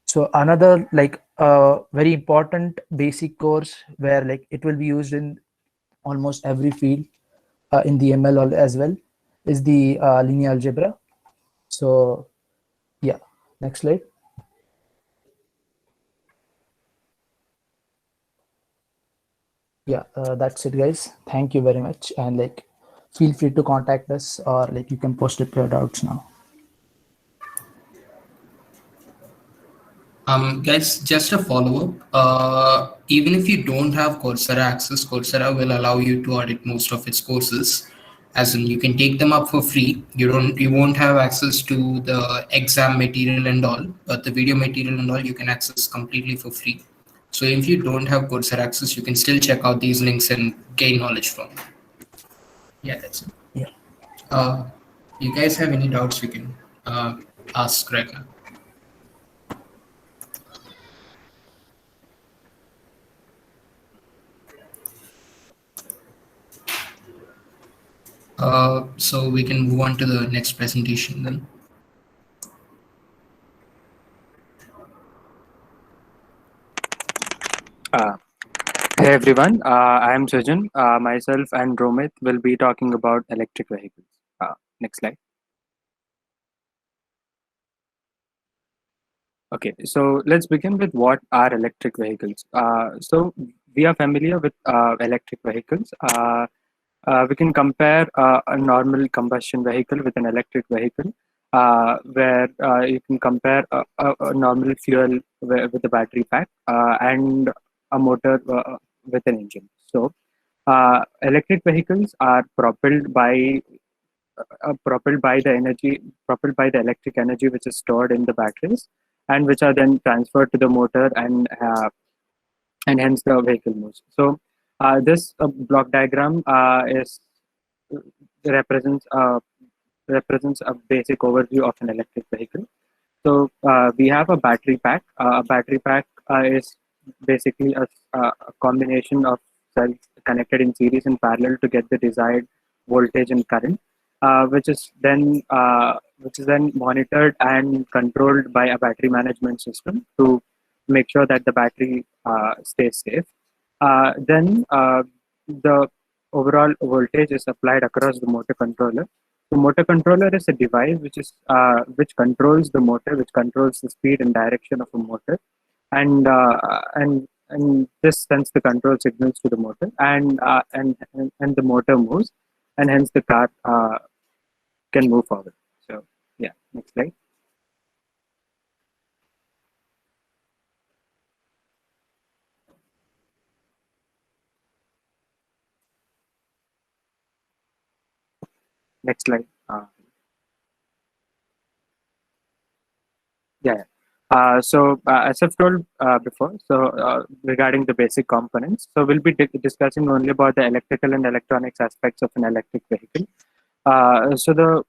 So another like very important basic course where like it will be used in almost every field in the ML as well is the linear algebra. So yeah, next slide. Yeah, that's it guys. Thank you very much, and like feel free to contact us, or like you can post your doubts now. Guys, just a follow-up. Even if you don't have Coursera access, Coursera will allow you to audit most of its courses. As in, you can take them up for free. You won't have access to the exam material and all, but the video material and all you can access completely for free. So if you don't have Coursera access, you can still check out these links and gain knowledge from them. Yeah, that's it. Yeah. You guys have any doubts, you can ask right now. So we can move on to the next presentation then. Hey everyone, I am Sujan. Myself and Romit will be talking about electric vehicles. Next slide. Okay, so let's begin with what are electric vehicles. So we are familiar with electric vehicles. We can compare a normal combustion vehicle with an electric vehicle, where you can compare a normal fuel with a battery pack and a motor with an engine. So electric vehicles are propelled by the electric energy which is stored in the batteries, and which are then transferred to the motor, and hence the vehicle moves. So this block diagram represents a basic overview of an electric vehicle. So we have a battery pack. A battery pack is basically a combination of cells connected in series and parallel to get the desired voltage and current, which is then monitored and controlled by a battery management system to make sure that the battery stays safe. Then the overall voltage is applied across the motor controller, The motor controller is a device which controls the motor, which controls the speed and direction of a motor, and this sends the control signals to the motor, and the motor moves, and hence the car can move forward. So yeah, next slide. Next slide. Yeah. As I've told before, regarding the basic components, so we'll be discussing only about the electrical and electronics aspects of an electric vehicle. So the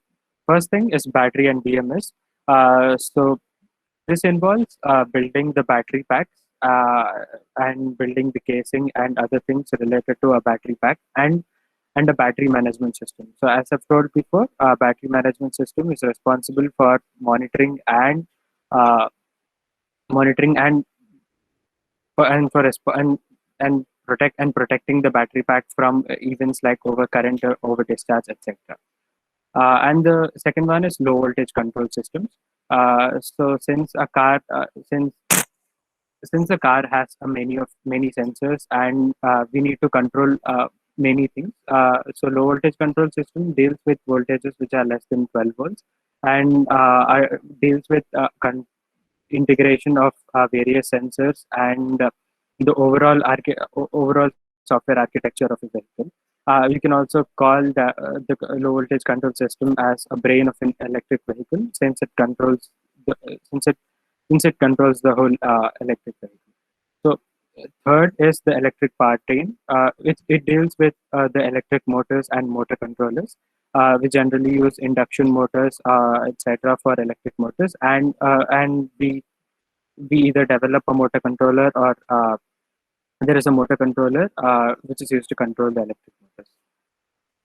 first thing is battery and BMS. So this involves building the battery packs and building the casing and other things related to a battery pack and a battery management system. So as I've told before, battery management system is responsible for monitoring and uh, monitoring and protecting the battery pack from events like overcurrent or over discharge, etc. And the second one is low voltage control systems. So since a car has many sensors, and we need to control many things. So low voltage control system deals with voltages which are less than 12 volts, and deals with integration of various sensors and the overall software architecture of a vehicle. You can also call the low voltage control system as a brain of an electric vehicle, since it controls the whole electric vehicle. So third is the electric powertrain. It deals with the electric motors and motor controllers. We generally use induction motors, etc., for electric motors, and we either develop a motor controller or there is a motor controller which is used to control the electric motors.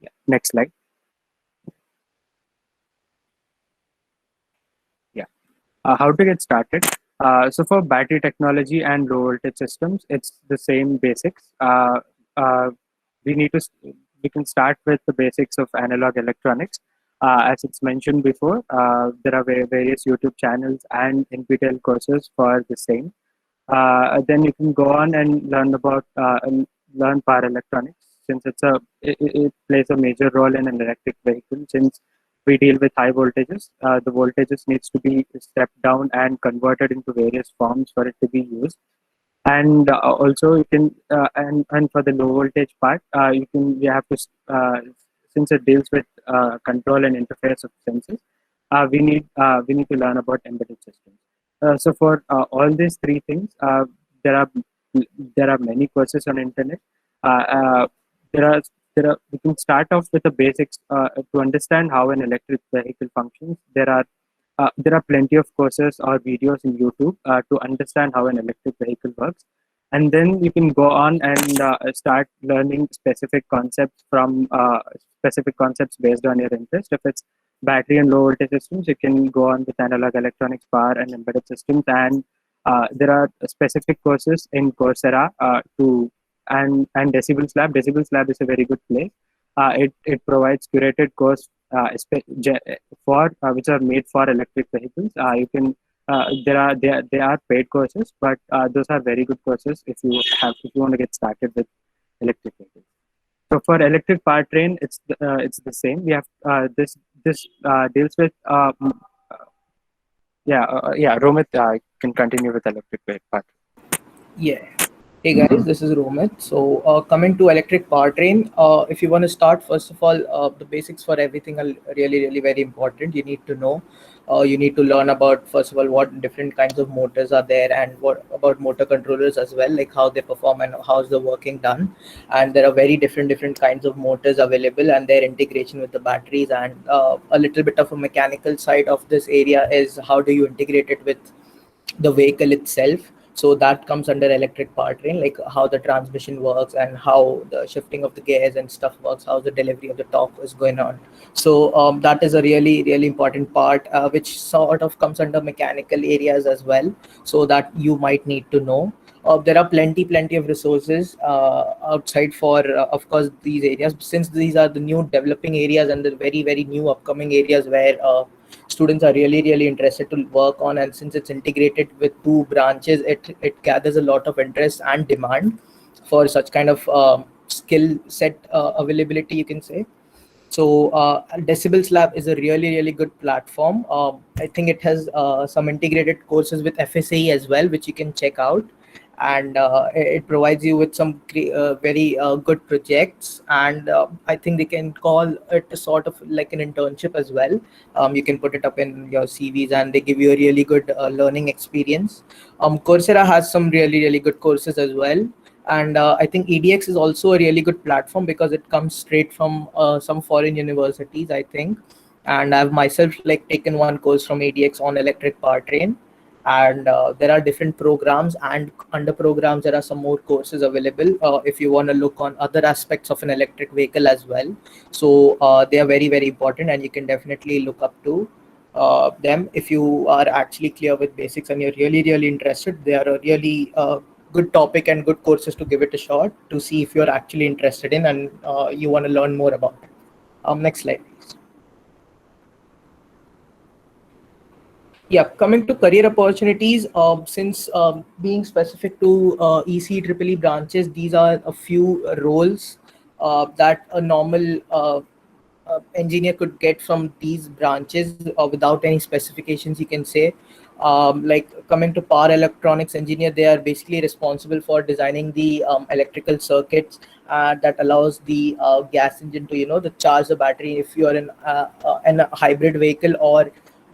Yeah. Next slide. Yeah. How to get started? So for battery technology and low voltage systems, it's the same basics. We can start with the basics of analog electronics. As it's mentioned before, there are various YouTube channels and NPTEL courses for the same. Then you can go on and learn power electronics, since it plays a major role in an electric vehicle. Since we deal with high voltages, the voltages needs to be stepped down and converted into various forms for it to be used. And also you can and for the low voltage part, we have to since it deals with control and interface of sensors, we need to learn about embedded systems. So for all these three things, there are many courses on internet. We can start off with the basics to understand how an electric vehicle functions. There are plenty of courses or videos in YouTube to understand how an electric vehicle works, and then you can go on and start learning specific concepts based on your interest. If it's battery and low voltage systems, you can go on with analog electronics, power, and embedded systems. And there are specific courses in Coursera and Decibels Lab. Decibels Lab is a very good place. It provides curated course which are made for electric vehicles. You can they are paid courses, but those are very good courses if you want to get started with electric vehicles. So for electric powertrain, it's the same. We have this deals with Romit can continue with electric part. Yeah. Hey guys, this is Romit. So coming to electric powertrain, if you want to start, first of all, the basics for everything are really very important. You need to know. You need to learn about, first of all, what different kinds of motors are there, and what about motor controllers as well, like how they perform and how's the working done. And there are very different kinds of motors available, and their integration with the batteries. And a little bit of a mechanical side of this area is how do you integrate it with the vehicle itself. So that comes under electric powertrain, like how the transmission works and how the shifting of the gears and stuff works, how the delivery of the torque is going on. So that is a really important part, which sort of comes under mechanical areas as well, so that you might need to know. There are plenty of resources outside for, of course, these areas, since these are the new developing areas and the very new upcoming areas where students are really interested to work on. And since it's integrated with two branches, it gathers a lot of interest and demand for such kind of skill set availability, you can say. So Decibels Lab is a really good platform. I think it has some integrated courses with FSAE as well, which you can check out. And it provides you with some very good projects. And I think they can call it a sort of like an internship as well. You can put it up in your CVs and they give you a really good learning experience. Coursera has some really good courses as well. And I think EDX is also a really good platform because it comes straight from some foreign universities, I think. And I've myself like taken one course from EDX on electric powertrain. And there are different programs, and under programs there are some more courses available if you want to look on other aspects of an electric vehicle as well. So they are very important, and you can definitely look up to them if you are actually clear with basics and you're really interested. They are a really good topic and good courses to give it a shot to see if you're actually interested in and you want to learn more about it. Next slide, please. Yeah, coming to career opportunities, since being specific to EC EEE branches, these are a few roles that a normal engineer could get from these branches without any specifications, you can say. Like coming to power electronics engineer, they are basically responsible for designing the electrical circuits that allows the gas engine to, to charge the battery. If you are in a hybrid vehicle, or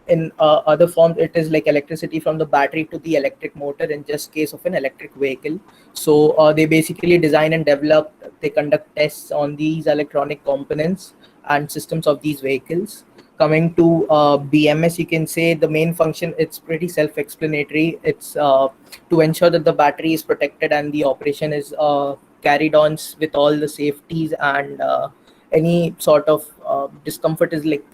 in other forms, it is like electricity from the battery to the electric motor in just case of an electric vehicle. So they basically design and develop, they conduct tests on these electronic components and systems of these vehicles. Coming to BMS, you can say the main function, it's pretty self-explanatory. It's to ensure that the battery is protected and the operation is carried on with all the safeties, and any sort of discomfort is like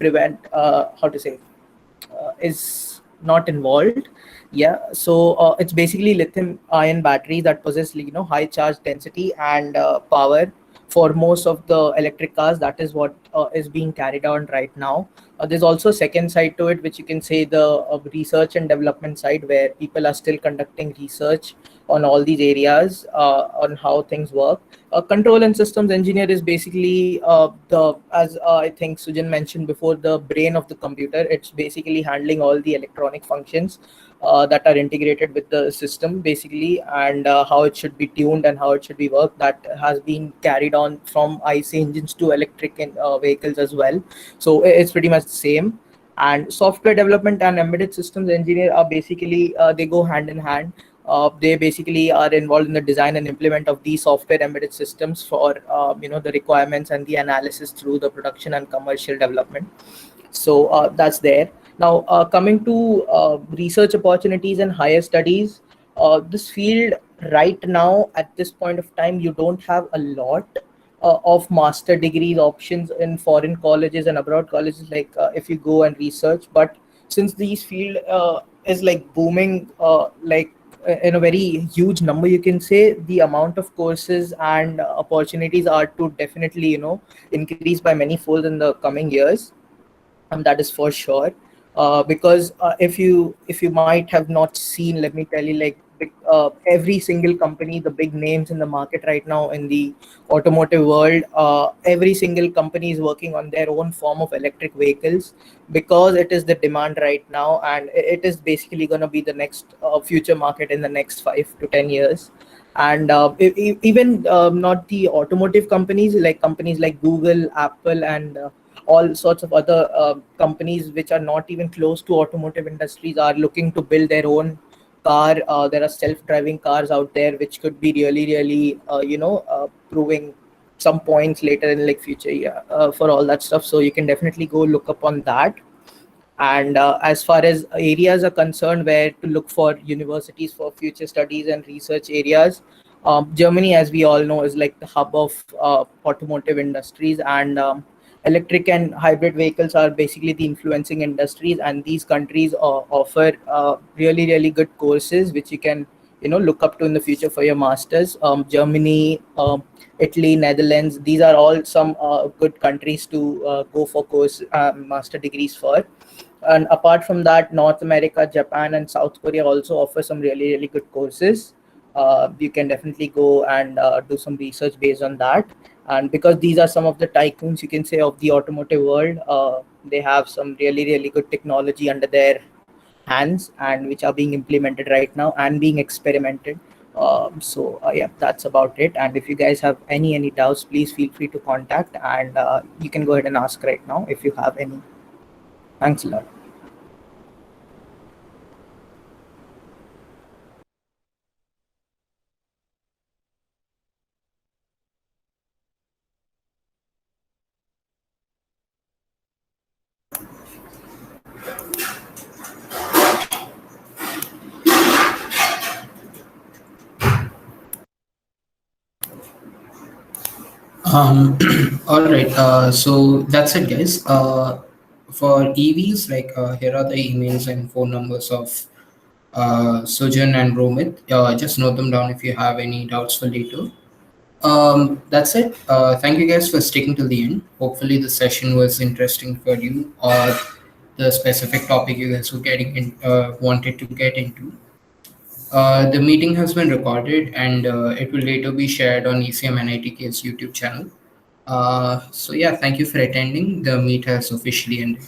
is not involved. Yeah, so it's basically lithium ion batteries that possess high charge density and power for most of the electric cars. That is what is being carried on right now. There's also a second side to it, which you can say the research and development side, where people are still conducting research on all these areas on how things work. Control and systems engineer is basically as I think Sujan mentioned before, the brain of the computer. It's basically handling all the electronic functions that are integrated with the system basically, and how it should be tuned and how it should be worked. That has been carried on from IC engines to electric vehicles as well. So it's pretty much the same. And software development and embedded systems engineer are basically they go hand in hand. They basically are involved in the design and implement of these software embedded systems for the requirements and the analysis through the production and commercial development. So that's there. Now coming to research opportunities and higher studies, this field right now at this point of time, you don't have a lot of master degrees options in foreign colleges and abroad colleges, like if you go and research. But since these field is like booming in a very huge number, you can say, the amount of courses and opportunities are to definitely increase by many fold in the coming years, and that is for sure. Because if you might have not seen, let me tell you, like every single company, the big names in the market right now in the automotive world, every single company is working on their own form of electric vehicles, because it is the demand right now, and it is basically going to be the next future market in the next 5 to 10 years. And even not the automotive companies like Google, Apple, and all sorts of other companies which are not even close to automotive industries are looking to build their own car. There are self-driving cars out there which could be really proving some points later in like future for all that stuff. So you can definitely go look up on that. And as far as areas are concerned where to look for universities for future studies and research areas, Germany, as we all know, is like the hub of automotive industries, and electric and hybrid vehicles are basically the influencing industries, and these countries offer really good courses which you can look up to in the future for your masters. Germany, Italy, Netherlands, these are all some good countries to go for course master degrees for. And apart from that, North America, Japan, and South Korea also offer some really, really good courses. You can definitely go and do some research based on that. And because these are some of the tycoons, you can say, of the automotive world, they have some really, really good technology under their hands and which are being implemented right now and being experimented. Yeah, that's about it. And if you guys have any doubts, please feel free to contact, and you can go ahead and ask right now if you have any. Thanks a lot. All right. So that's it, guys. For EVs, here are the emails and phone numbers of Sujan and Romit. Just note them down if you have any doubts for later. That's it. Thank you guys for sticking till the end. Hopefully, the session was interesting for you, or the specific topic you guys were getting in, wanted to get into. The meeting has been recorded, and it will later be shared on ECM and ITK's YouTube channel. So yeah, thank you for attending. The meet has officially ended.